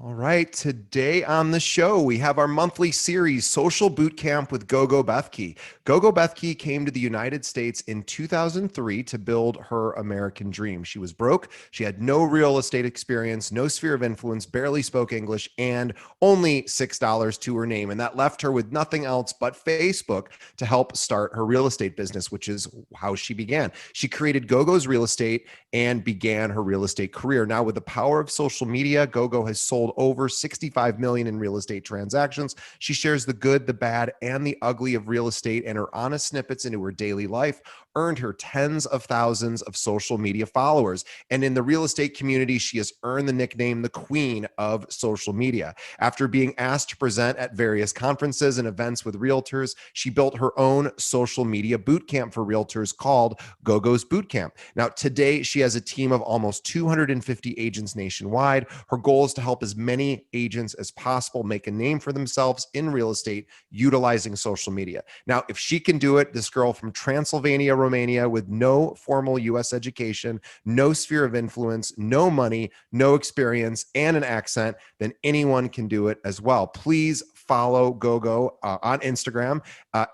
All right, today on the show, we have our monthly series, Social Bootcamp with Gogo Bethke. Gogo Bethke came to the United States in 2003 to build her American dream. She was broke, she had no real estate experience, no sphere of influence, barely spoke English, and only $6 to her name. And that left her with nothing else but Facebook to help start her real estate business, which is how she began. She created Gogo's Real Estate and began her real estate career. Now, with the power of social media, Gogo has sold over 65 million in real estate transactions. She shares the good, the bad, and the ugly of real estate, and her honest snippets into her daily life earned her tens of thousands of social media followers. And in the real estate community, she has earned the nickname the Queen of Social Media. After being asked to present at various conferences and events with realtors, she built her own social media boot camp for realtors called Gogo's Bootcamp. Now, today, she has a team of almost 250 agents nationwide. Her goal is to help as many agents as possible make a name for themselves in real estate utilizing social media. Now, if she can do it, this girl from Transylvania, Romania, with no formal US education, no sphere of influence, no money, no experience, and an accent, then anyone can do it as well. Please follow Gogo on Instagram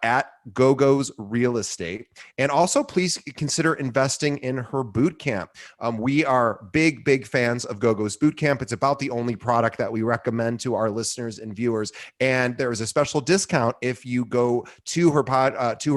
at Gogo's Real Estate. And also, please consider investing in her boot camp. We are big fans of Gogo's Boot Camp. It's about the only product that we recommend to our listeners and viewers. And there is a special discount if you go to her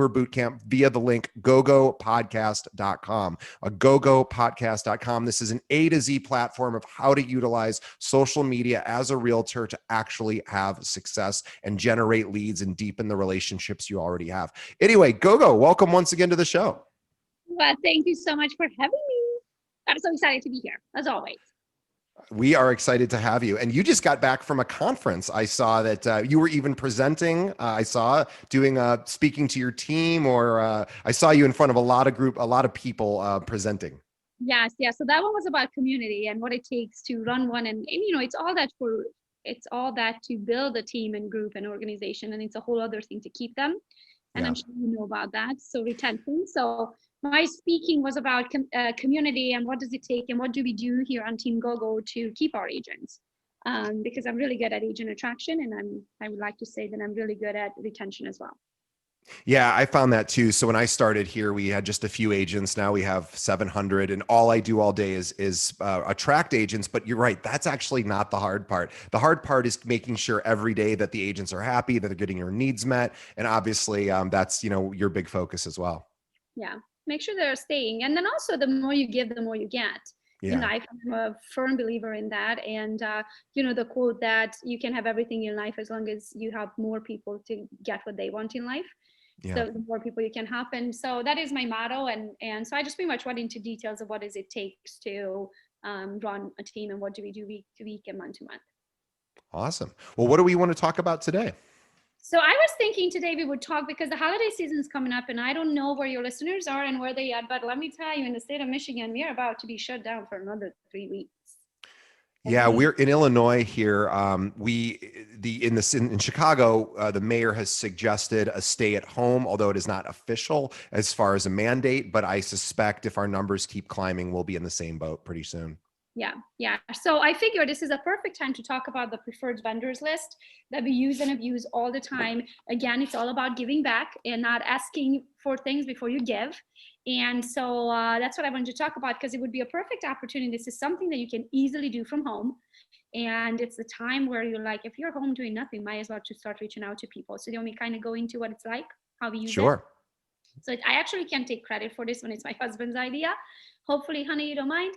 boot camp via the link gogopodcast.com. Gogopodcast.com. This is an A to Z platform of how to utilize social media as a realtor to actually have success and generate leads and deepen the relationships you already have. Anyway, Gogo, welcome once again to the show. Well, thank you so much for having me. I'm so excited to be here, as always. We are excited to have you. And you just got back from a conference. I saw that you were even presenting. I saw doing speaking to your team, or I saw you in front of a lot of people presenting. Yes. So that one was about community and what it takes to run one, and it's all that to build a team and group and organization, and it's a whole other thing to keep them. And Yeah. I'm sure you know about that. So retention. So my speaking was about community and what does it take and what do we do here on Team Gogo to keep our agents. Because I'm really good at agent attraction, and I would like to say that I'm really good at retention as well. Yeah, I found that too. So when I started here, we had just a few agents. Now we have 700, and all I do all day is attract agents. But you're right, that's actually not the hard part. The hard part is making sure every day that the agents are happy, that they're getting your needs met, and obviously that's your big focus as well. Yeah, make sure they're staying, and then also the more you give, the more you get. In Yeah. life, I'm a firm believer in that. And the quote that you can have everything in life as long as you help more people to get what they want in life. Yeah. So the more people you can help, and so that is my motto. And so I just pretty much went into details of what does it takes to run a team, and what do we do week to week and month to month. Awesome. Well, what do we want to talk about today? So I was thinking today we would talk, because the holiday season is coming up, and I don't know where your listeners are and where they are, but let me tell you, in the state of Michigan, we are about to be shut down for another 3 weeks. Yeah, we're in Illinois here. In Chicago, the mayor has suggested a stay at home, although it is not official as far as a mandate. But I suspect if our numbers keep climbing, we'll be in the same boat pretty soon. Yeah. So I figure this is a perfect time to talk about the preferred vendors list that we use and abuse all the time. Again, it's all about giving back and not asking for things before you give. And so that's what I wanted to talk about, because it would be a perfect opportunity. This is something that you can easily do from home. And it's the time where you're like, if you're home doing nothing, might as well to start reaching out to people. So you want me kind of go into what it's like, how we use it? Sure. So I actually can't take credit for this when it's my husband's idea. Hopefully, honey, you don't mind.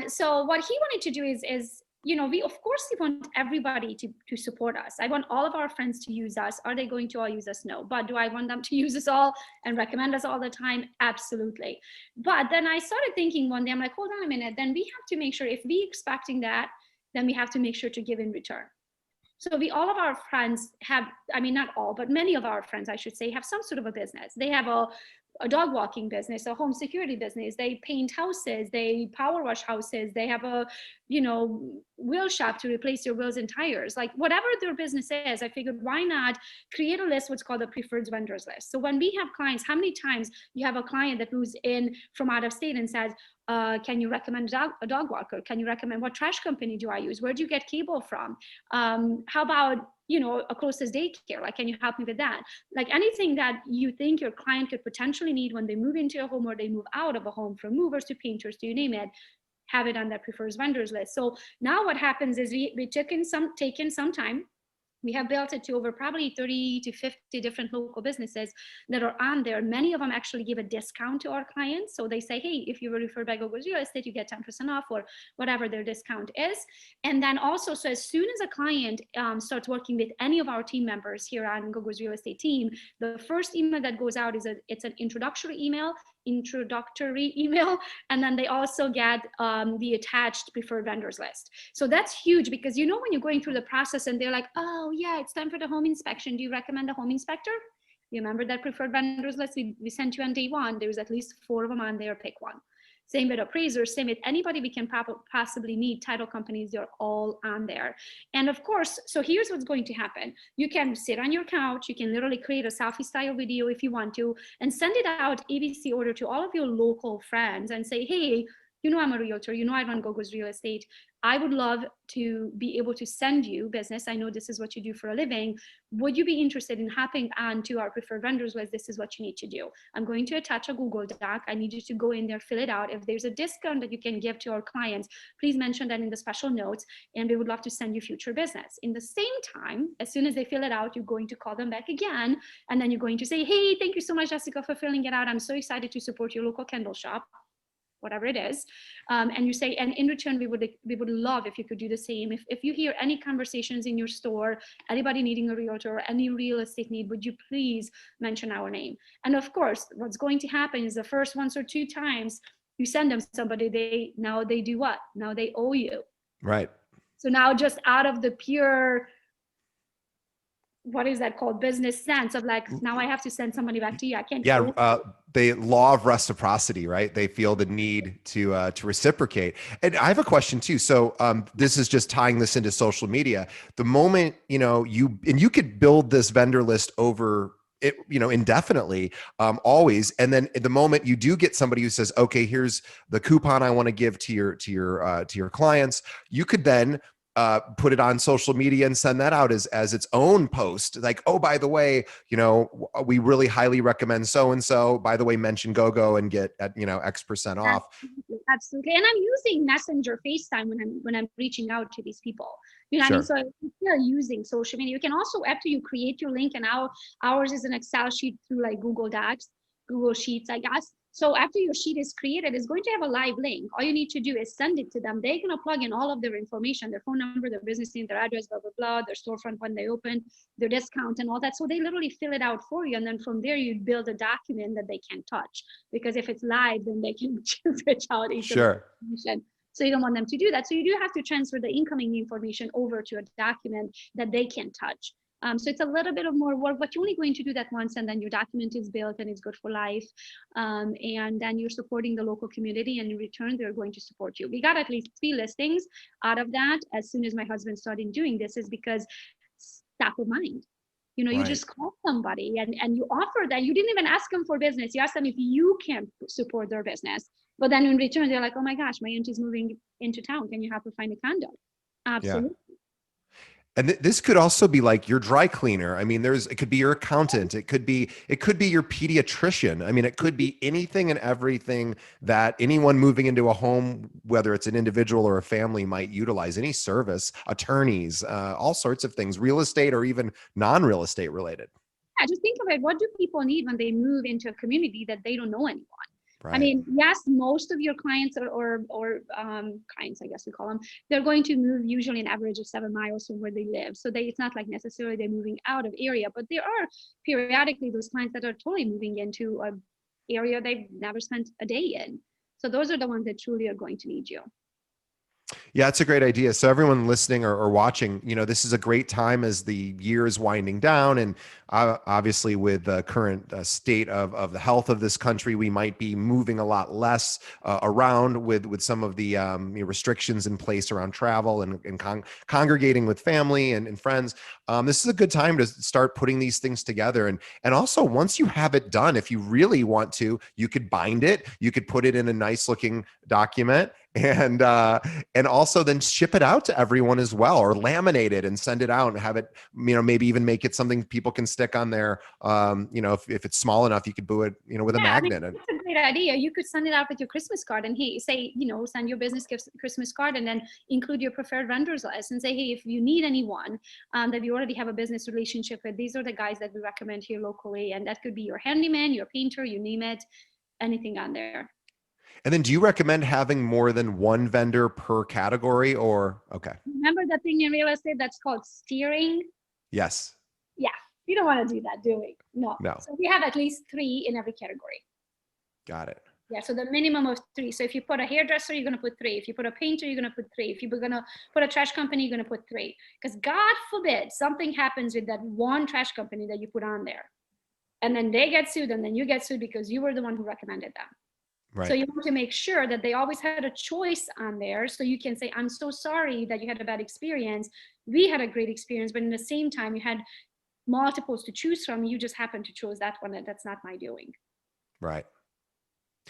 So what he wanted to do is we of course we want everybody to support us. I want all of our friends to use us. Are they going to all use us? No. But do I want them to use us all and recommend us all the time? Absolutely. But then I started thinking one day, I'm like, hold on a minute. Then we have to make sure, if we expecting that, then we have to make sure to give in return. So all of our friends have, I mean, not all, but many of our friends, I should say, have some sort of a business. They have a dog walking business, a home security business. They paint houses, they power wash houses. They have a wheel shop to replace your wheels and tires, like whatever their business is. I figured, why not create a list, what's called a preferred vendors list. So when we have clients, how many times you have a client that moves in from out of state and says, can you recommend a dog walker? Can you recommend, what trash company do I use? Where do you get cable from? How about, a closest daycare? Like, can you help me with that? Like anything that you think your client could potentially need when they move into a home or they move out of a home, from movers to painters to you name it, have it on that prefers vendors list. So now what happens is we taken some time. We have built it to over probably 30 to 50 different local businesses that are on there. Many of them actually give a discount to our clients. So they say, hey, if you were referred by Gogo's Real Estate, you get 10% off, or whatever their discount is. And then also, so as soon as a client starts working with any of our team members here on Gogo's Real Estate team, the first email that goes out is it's an introductory email, and then they also get the attached preferred vendors list. So that's huge, because when you're going through the process and they're like, oh yeah, it's time for the home inspection, do you recommend a home inspector? You remember that preferred vendors list we sent you on day one? There's at least 4 of them on there, pick one. Same with appraisers, same with anybody we can possibly need, title companies, they're all on there. And of course, so here's what's going to happen. You can sit on your couch, you can literally create a selfie style video if you want to, and send it out ABC order to all of your local friends and say, hey, I'm a realtor, I run Gogo's Real Estate. I would love to be able to send you business. I know this is what you do for a living. Would you be interested in hopping on to our preferred vendors list? This is what you need to do. I'm going to attach a Google Doc. I need you to go in there, fill it out. If there's a discount that you can give to our clients, please mention that in the special notes, and we would love to send you future business. In the same time, as soon as they fill it out, you're going to call them back again, and then you're going to say, hey, thank you so much, Jessica, for filling it out. I'm so excited to support your local candle shop, whatever it is, and you say, and in return, we would love if you could do the same. If you hear any conversations in your store, anybody needing a realtor, any real estate need, would you please mention our name? And of course, what's going to happen is the first 1 or 2 times you send them somebody, they do what? Now they owe you. Right. So now, just out of the pure, what is that called, business sense of like, now I have to send somebody back to you. I can't. Yeah, the law of reciprocity, right? They feel the need to reciprocate. And I have a question too. So this is just tying this into social media. The moment you could build this vendor list over it, indefinitely, always. And then at the moment you do get somebody who says, okay, here's the coupon I want to give to your clients, you could then put it on social media and send that out as its own post. Like, oh, by the way, we really highly recommend so-and-so, by the way, mention GoGo and get at, X% off. Absolutely. And I'm using Messenger, FaceTime when I'm reaching out to these people. What I mean? So if you're using social media, you can also, after you create your link, and ours is an Excel sheet through like Google Docs, Google Sheets, I guess. So after your sheet is created, it's going to have a live link. All you need to do is send it to them. They're going to plug in all of their information, their phone number, their business name, their address, blah, blah, blah, their storefront when they open, their discount and all that. So they literally fill it out for you. And then from there, you build a document that they can't touch. Because if it's live, then they can switch out information. So you don't want them to do that. So you do have to transfer the incoming information over to a document that they can touch. So it's a little bit of more work, but you're only going to do that once, and then your document is built and it's good for life. And then you're supporting the local community, and in return, they're going to support you. We got at least 3 listings out of that as soon as my husband started doing this, is because top of mind. You just call somebody and you offer that. You didn't even ask them for business. You asked them if you can support their business. But then in return, they're like, oh my gosh, my aunt is moving into town. Can you help her find a condo? Absolutely. Yeah. And this could also be like your dry cleaner. I mean, it could be your accountant. It could be your pediatrician. I mean, it could be anything and everything that anyone moving into a home, whether it's an individual or a family, might utilize. Any service, attorneys, all sorts of things, real estate or even non-real estate related. Yeah, just think of it. What do people need when they move into a community that they don't know anyone? Right. I mean, yes, most of your clients or clients, I guess we call them, they're going to move usually an average of 7 miles from where they live. So it's not like necessarily they're moving out of area, but there are periodically those clients that are totally moving into an area they've never spent a day in. So those are the ones that truly are going to need you. Yeah, it's a great idea. So everyone listening or watching, this is a great time as the year is winding down, and obviously with the current state of the health of this country, we might be moving a lot less around with some of the restrictions in place around travel and congregating with family and friends. This is a good time to start putting these things together, and also once you have it done, if you really want to, you could bind it, you could put it in a nice looking document, and also then ship it out to everyone as well, or laminate it and send it out and have it, maybe even make it something people can stick on there. If it's small enough, you could do it, with a Yeah, I mean, magnet. it's a great idea. You could send it out with your Christmas card and hey, say, send your business gifts Christmas card and then include your preferred vendors list and say, hey, if you need anyone that you already have a business relationship with, these are the guys that we recommend here locally. And that could be your handyman, your painter, you name it, anything on there. And then do you recommend having more than one vendor per category, or okay? Remember that thing in real estate that's called steering? Yes. Yeah, we don't want to do that, do we? No. No. So we have at least 3 in every category. Got it. Yeah, so the minimum of 3. So if you put a hairdresser, you're going to put 3. If you put a painter, you're going to put 3. If you're going to put a trash company, you're going to put 3. Because God forbid something happens with that one trash company that you put on there. And then they get sued, and then you get sued because you were the one who recommended them. Right. So you want to make sure that they always had a choice on there. So you can say, I'm so sorry that you had a bad experience. We had a great experience, but in the same time, you had multiples to choose from. You just happened to choose that one. That's not my doing. Right.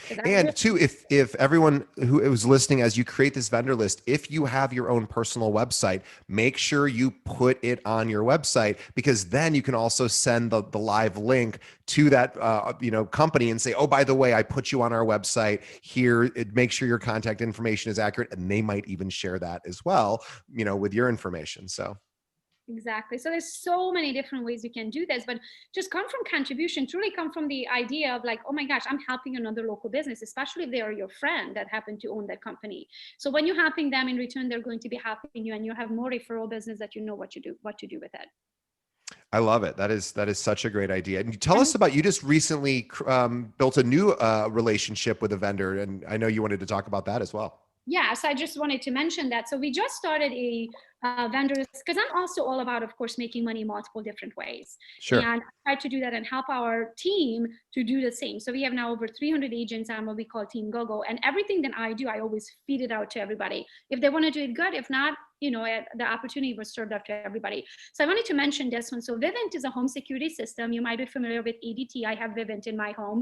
So And too, if everyone who is listening, as you create this vendor list, if you have your own personal website, make sure you put it on your website, because then you can also send the live link to that company and say, oh, by the way, I put you on our website here. Make sure your contact information is accurate, and they might even share that as well, with your information. So. Exactly. So there's so many different ways you can do this, but just come from contribution, truly come from the idea of like, oh my gosh, I'm helping another local business, especially if they are your friend that happen to own that company. So when you're helping them, in return, they're going to be helping you, and you have more referral business that you know what to do with it. I love it. That is such a great idea. And you tell us about, you just recently built a new relationship with a vendor, and I know you wanted to talk about that as well. Yeah, so I just wanted to mention that. So we just started a vendor list, because I'm also all about, of course, making money multiple different ways. Sure. And I try to do that and help our team to do the same. So we have now over 300 agents on what we call Team Gogo. And everything that I do, I always feed it out to everybody. If they want to do it, good. If not, the opportunity was served up to everybody. So I wanted to mention this one. So Vivint is a home security system. You might be familiar with ADT. I have Vivint in my home.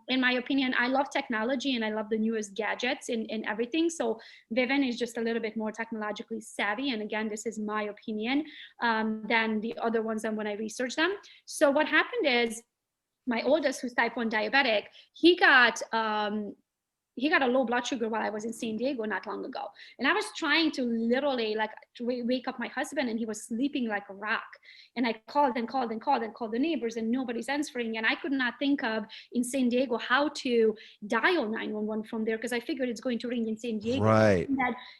In my opinion, I love technology and I love the newest gadgets in everything. So Vivint is just a little bit more technologically savvy. And again, this is my opinion than the other ones and when I researched them. So what happened is my oldest, who's type 1 diabetic, he got a low blood sugar while I was in San Diego not long ago. And I was trying to literally wake up my husband, and he was sleeping like a rock. And I called and called and called and called the neighbors, and nobody's answering. And I could not think of in San Diego how to dial 911 from there, because I figured it's going to ring in San Diego. Right.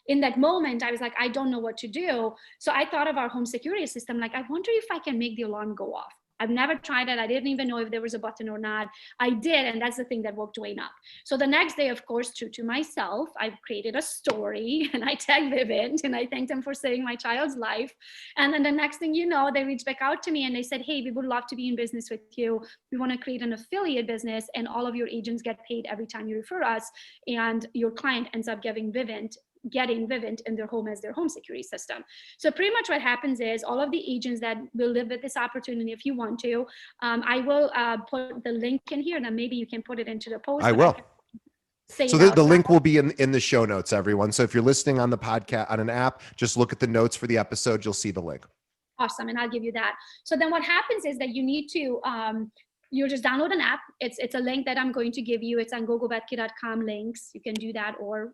In that moment, I was like, I don't know what to do. So I thought of our home security system. Like, I wonder if I can make the alarm go off. I've never tried it. I didn't even know if there was a button or not. I did, and that's the thing that woke Dwayne up. So the next day, of course, true to myself, I created a story and I tagged Vivint and I thanked them for saving my child's life. And then the next thing you know, they reached back out to me and they said, hey, we would love to be in business with you. We want to create an affiliate business, and all of your agents get paid every time you refer us. And your client ends up getting Vivint in their home as their home security system. So pretty much what happens is all of the agents that will live with this opportunity, if you want to, I will put the link in here, and then maybe you can put it into the post. I will. So the link will be in the show notes, everyone. So if you're listening on the podcast on an app, just look at the notes for the episode. You'll see the link. Awesome. And I'll give you that. So then what happens is that you need to, you just download an app. It's a link that I'm going to give you. It's on gogobethke.com links. You can do that, or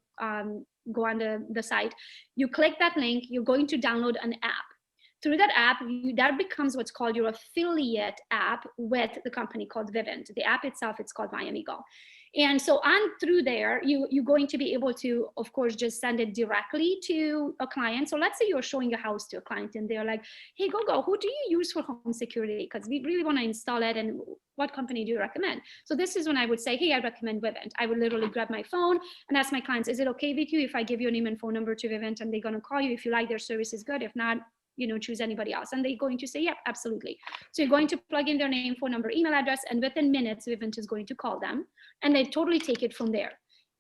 go on the site. You click that link, you're going to download an app. Through that app, that becomes what's called your affiliate app with the company called Vivint. The app itself, it's called My Amigo. And so on through there, you're going to be able to, of course, just send it directly to a client. So let's say you're showing a house to a client and they're like, hey, Gogo, who do you use for home security? Because we really want to install it. And what company do you recommend? So this is when I would say, hey, I recommend Vivint. I would literally grab my phone and ask my clients, is it okay with you if I give your name and phone number to Vivint and they're going to call you? If you like their service is good. If not, choose anybody else. And they're going to say, yeah, absolutely. So you're going to plug in their name, phone number, email address, and within minutes, Vivint is going to call them and they totally take it from there.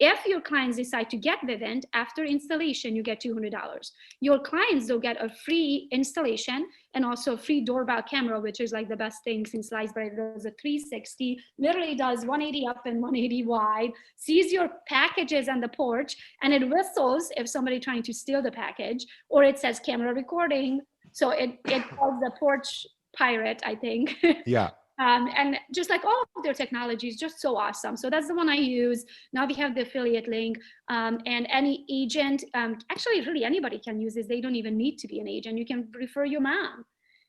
If your clients decide to get Vivint, after installation, you get $200. Your clients will get a free installation and also a free doorbell camera, which is like the best thing since sliced bread. It does a 360, literally does 180 up and 180 wide, sees your packages on the porch, and it whistles if somebody trying to steal the package, or it says camera recording. So it calls the porch pirate, I think. Yeah. And just like all of their technology is just so awesome. So that's the one I use. Now we have the affiliate link, and any agent, actually really anybody can use this. They don't even need to be an agent. You can refer your mom.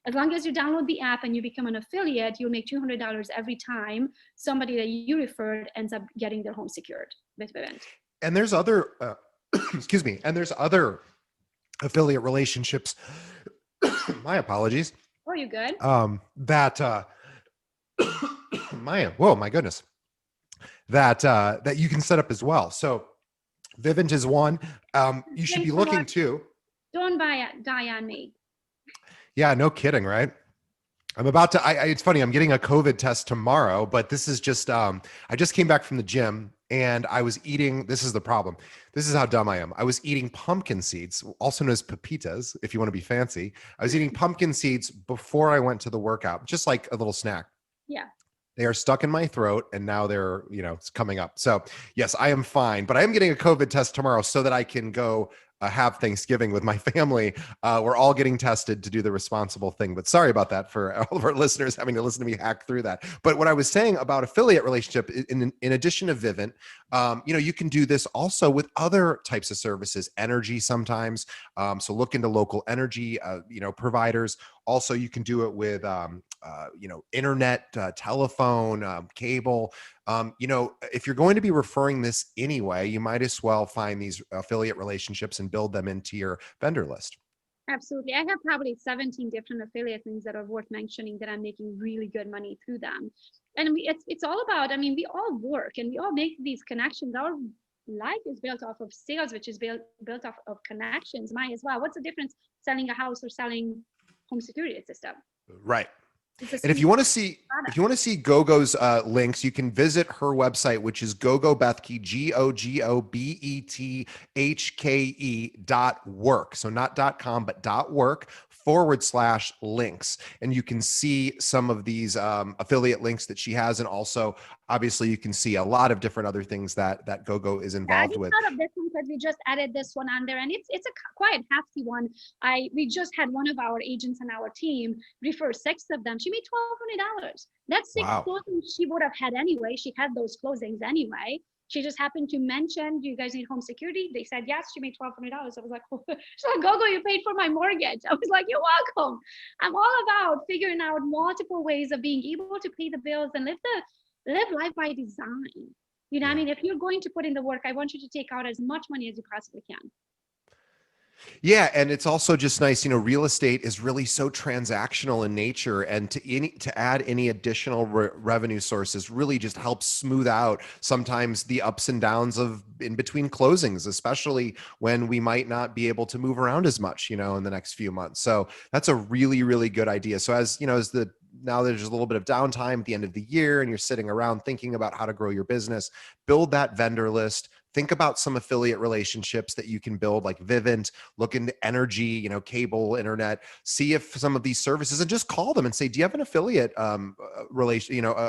As long as you download the app and you become an affiliate, you'll make $200 every time somebody that you referred ends up getting their home secured with Vivint. And there's other, excuse me, and there's other affiliate relationships. My apologies. Oh, you good? My goodness, that you can set up as well. So Vivint is one. You should be looking too. Don't die on me. Yeah, no kidding, right? I'm about to, it's funny, I'm getting a COVID test tomorrow, but this is just, I just came back from the gym and I was eating, this is the problem. This is how dumb I am. I was eating pumpkin seeds, also known as pepitas, if you want to be fancy. I was eating pumpkin seeds before I went to the workout, just like a little snack. Yeah. They are stuck in my throat and now they're, it's coming up. So yes, I am fine, but I am getting a COVID test tomorrow so that I can go have Thanksgiving with my family. We're all getting tested to do the responsible thing, but sorry about that for all of our listeners having to listen to me hack through that. But what I was saying about affiliate relationship, in addition to Vivint, you can do this also with other types of services, energy sometimes. So look into local energy, providers. Also, you can do it with, internet, telephone, cable. If you're going to be referring this anyway, you might as well find these affiliate relationships and build them into your vendor list. Absolutely. I have probably 17 different affiliate links that are worth mentioning that I'm making really good money through them. And it's all about, we all work and we all make these connections. Our life is built off of sales, which is built off of connections. Mine as well. What's the difference selling a house or selling home security system? Right. And if you want to see Gogo's links, you can visit her website, which is Gogo Bethke, GOGOBETHKE.work. So not .com, but .work /links. And you can see some of these affiliate links that she has. And also, obviously, you can see a lot of different other things that Gogo is involved with. I just thought of this one because we just added this one on there, and it's a quite hefty one. We just had one of our agents on our team refer 6 of them. She made $1,200. That's 6 closings she would have had anyway. She had those closings anyway. She just happened to mention, do you guys need home security? They said yes. She made $1,200. I was like, oh. She's like, Gogo, you paid for my mortgage. I was like, you're welcome. I'm all about figuring out multiple ways of being able to pay the bills and live life by design. If you're going to put in the work, I want you to take out as much money as you possibly can. Yeah, and it's also just nice, real estate is really so transactional in nature, and to add any additional revenue sources really just helps smooth out sometimes the ups and downs of in between closings, especially when we might not be able to move around as much, in the next few months. So that's a really, really good idea. So now there's a little bit of downtime at the end of the year and you're sitting around thinking about how to grow your business, build that vendor list. Think about some affiliate relationships that you can build, like Vivint. Look into energy, cable, internet. See if some of these services, and just call them and say, "Do you have an affiliate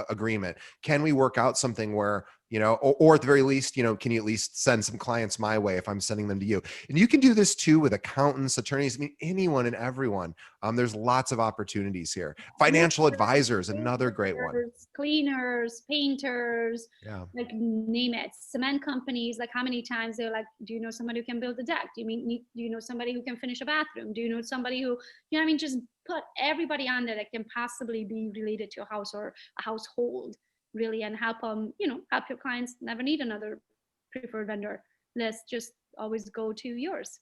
agreement? Can we work out something where or at the very least, can you at least send some clients my way if I'm sending them to you?" And you can do this too with accountants, attorneys, anyone and everyone. There's lots of opportunities here. Financial advisors, another great one. Cleaners, painters, yeah, like name it. Cement companies, like how many times they're like, do you know somebody who can build a deck? Do you know somebody who can finish a bathroom? Do you know somebody who, just put everybody on there that can possibly be related to a house or a household. really, and help them, help your clients never need another preferred vendor list. Just always go to yours.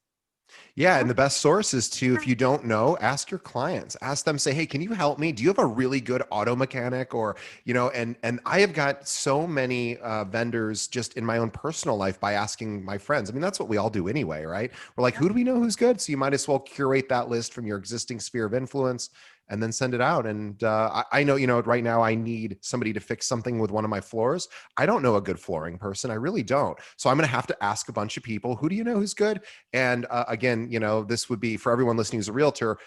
Yeah, and the best source is to, if you don't know, ask your clients. Ask them, say, "Hey, can you help me? Do you have a really good auto mechanic?" Or, and I have got so many vendors just in my own personal life by asking my friends. I mean, that's what we all do anyway, right? We're like, who do we know who's good? So you might as well curate that list from your existing sphere of influence and then send it out. And I know, right now I need somebody to fix something with one of my floors. I don't know a good flooring person. I really don't. So I'm going to have to ask a bunch of people, who do you know who's good? And again, this would be for everyone listening who's a realtor.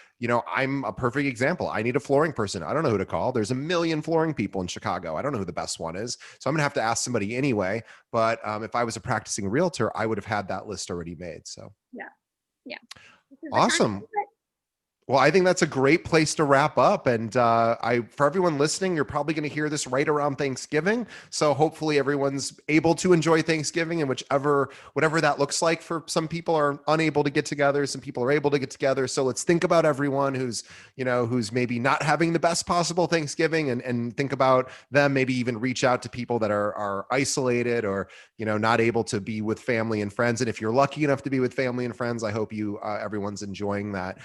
I'm a perfect example. I need a flooring person. I don't know who to call. There's a million flooring people in Chicago. I don't know who the best one is. So I'm going to have to ask somebody anyway. But if I was a practicing realtor, I would have had that list already made. So yeah. Awesome. Well, I think that's a great place to wrap up. And for everyone listening, you're probably going to hear this right around Thanksgiving. So hopefully everyone's able to enjoy Thanksgiving, and whatever that looks like. For some people are unable to get together. Some people are able to get together. So let's think about everyone who's maybe not having the best possible Thanksgiving, and think about them. Maybe even reach out to people that are isolated, or, not able to be with family and friends. And if you're lucky enough to be with family and friends, I hope everyone's enjoying that.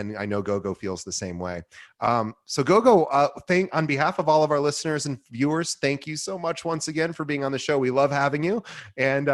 And I know Gogo feels the same way. So Gogo, on behalf of all of our listeners and viewers, thank you so much once again for being on the show. We love having you, and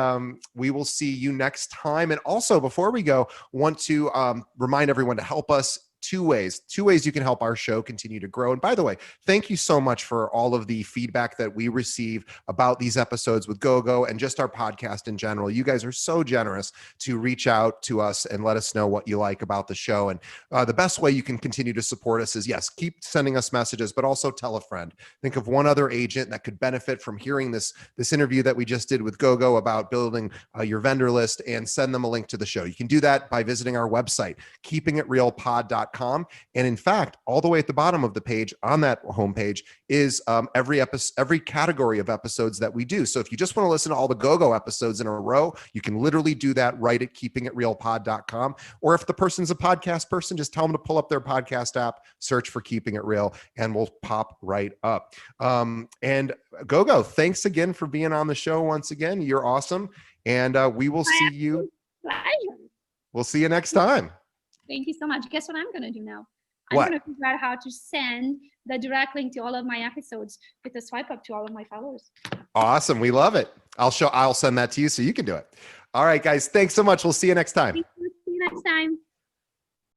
we will see you next time. And also, before we go, want to remind everyone to help us. Two ways you can help our show continue to grow. And by the way, thank you so much for all of the feedback that we receive about these episodes with Gogo and just our podcast in general. You guys are so generous to reach out to us and let us know what you like about the show. And the best way you can continue to support us is, yes, keep sending us messages, but also tell a friend. Think of one other agent that could benefit from hearing this interview that we just did with Gogo about building your vendor list, and send them a link to the show. You can do that by visiting our website, keepingitrealpod.com. And in fact, all the way at the bottom of the page on that homepage is every category of episodes that we do. So if you just want to listen to all the Gogo episodes in a row, you can literally do that right at keepingitrealpod.com. Or if the person's a podcast person, just tell them to pull up their podcast app, search for Keeping It Real, and we'll pop right up. And Gogo, thanks again for being on the show once again. You're awesome. And we will see you. We'll see you next time. Thank you so much. Guess what I'm going to do now? What? I'm going to figure out how to send the direct link to all of my episodes with a swipe up to all of my followers. Awesome. We love it. I'll send that to you so you can do it. All right, guys. Thanks so much. We'll see you next time. See you next time.